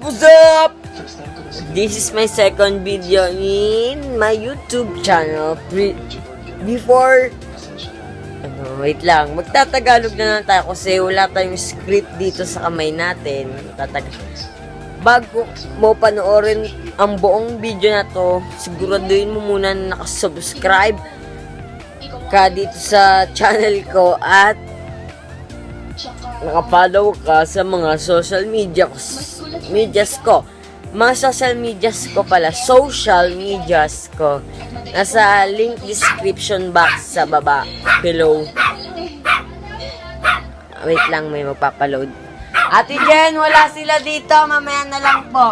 What's up? This is my second video in my YouTube channel. Before, wait lang, magtatagalog na lang tayo kasi wala tayong script dito sa kamay natin. Bago mo panoorin ang buong video na to, siguraduhin mo muna na nakasubscribe ka dito sa channel ko at nakafollow ka sa mga social medias ko. Mga social medias ko pala, social medias ko. Nasa link description box sa baba, below. Wait lang, may magpapaload. Ate Jen, wala sila dito. Mamaya na lang po.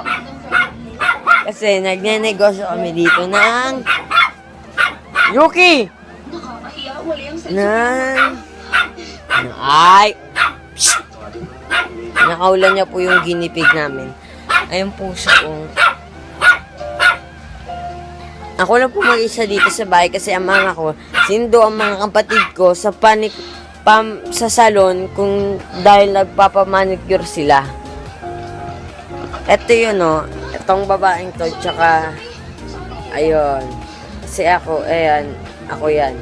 Kasi nagnenegosyo kami dito ng Yuki! Ay! Nakaulan niya po yung ginipig namin. Ayun po siya po. Ako lang po mag-isa dito sa bahay kasi ang mga ko, sindo ang mga kapatid ko sa sa salon kung dahil nagpapamanicure sila. Ito yun o. Itong babaeng to. Tsaka, ayun. Kasi ako, ayan. Ako yan.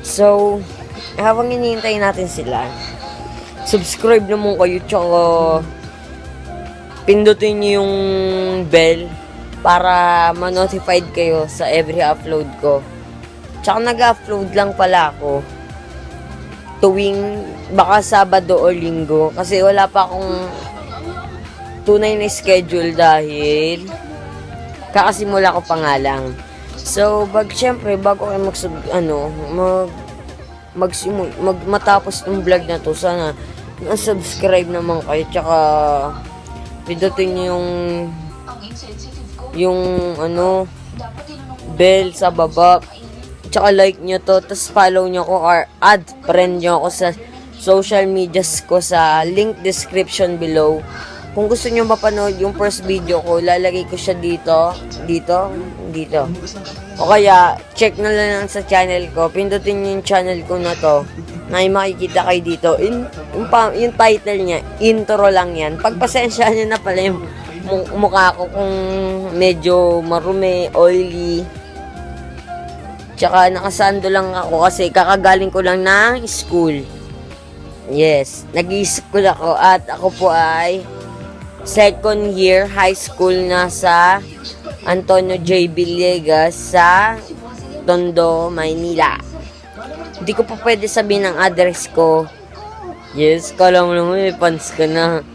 So, habang hinihintay natin sila, subscribe naman kayo. Tsaka, pindutin nyo yung bell para ma-notified kayo sa every upload ko. Tsaka nag-upload lang pala ako tuwing baka Sabado o Linggo kasi wala pa akong tunay na schedule dahil kakasimula ko pa nga lang. So, syempre, bago kayo matapos ng vlog na to, sana subscribe naman kayo tsaka pindutin nyo yung bell sa baba. Tsaka like nyo to, tapos follow nyo ko or add friend nyo ako sa social medias ko sa link description below. Kung gusto nyo mapanood yung first video ko, lalagay ko siya dito. O kaya, check na lang sa channel ko. Pindutin nyo yung channel ko na to. May makikita kayo dito. Yung title niya, intro lang yan. Pagpasensya nyo na pala yung mukha ko kung medyo marumi, oily. Tsaka nakasando lang ako kasi kakagaling ko lang ng school. Yes, nag-i-school ako at ako po ay second year high school na sa Antonio J. Villegas sa Tondo, Maynila. Hindi ko pa pwede sabihin ang address ko. Yes, kala mo naman may fans ka na.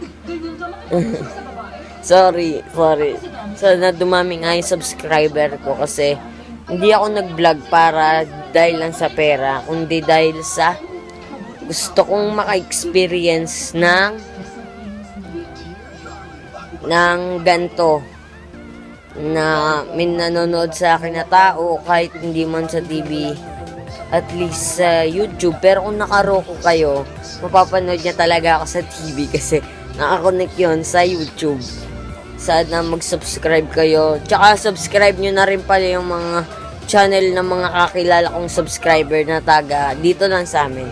Sorry. Sana dumami nga yung subscriber ko kasi hindi ako nag-vlog para dahil lang sa pera, kundi dahil sa gusto kong maka-experience ng ganito na may nanonood sa akin na tao kahit hindi man sa TV, at least sa YouTube. Pero kung nakaroko kayo, mapapanood niya talaga ako sa TV kasi nakakonect yun sa YouTube. Sana mag-subscribe kayo. Tsaka subscribe nyo na rin pala yung mga channel ng mga kakilala kong subscriber na taga dito lang sa amin.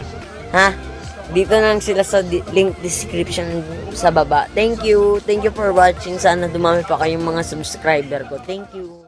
Ha? Dito lang sila sa link description sa baba. Thank you for watching. Sana dumami pa kayong mga subscriber ko. Thank you.